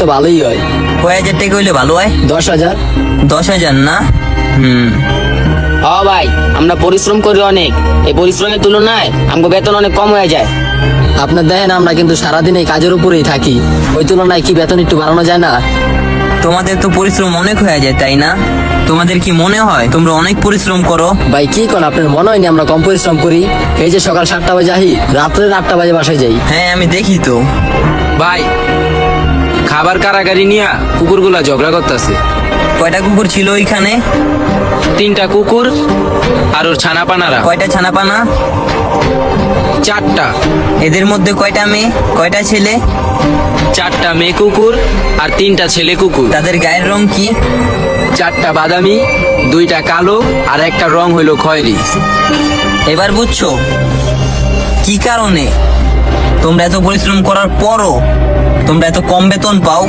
তো ভালোই হয়। কয় হাজার টাকা হইলে ভালো হয়? 10,000। 10,000 না? ভাই আমরা পরিশ্রম করি অনেক, এই পরিশ্রমের তুলনায় আমাকে বেতন অনেক কম হয়ে যায়। আপনার দেখেন আমরা কিন্তু সারাদিন এই কাজের উপরেই থাকি, ওই তুলনায় কি বেতন একটু বাড়ানো যায় না? তোমাদের তো পরিশ্রম অনেক হয়ে যায় তাই না? তোমাদের কি মনে হয় তোমরা অনেক পরিশ্রম করো? ভাই কি কোন আপনার মনে হয়নি আমরা কম পরিশ্রম করি? এই যে সকাল 7টা বাজে আহি, রাত্রে 8টা বাজে বাসায় যাই। হ্যাঁ আমি দেখি তো। ভাই খাবার কারাগারি নিয়া কুকুরগুলা ঝগড়া করতেছে। কয়টা কুকুর ছিল ওইখানে? 3টা কুকুর আর ওর ছানাপানারা কয়টা ছানাপানা? 4টা। এদের মধ্যে কয়টা মেয়ে কয়টা ছেলে? 4টা মেয়ে কুকুর আর 3টা ছেলে কুকুর। তাদের গায়ের রং কি? 4টা বাদামি, 2টা কালো আর একটা রং হইলো খয়েরি। এবার বুঝছো কি কারণে তোমরা এত পরিশ্রম করার পরও তোমরা এত কম বেতন পাও?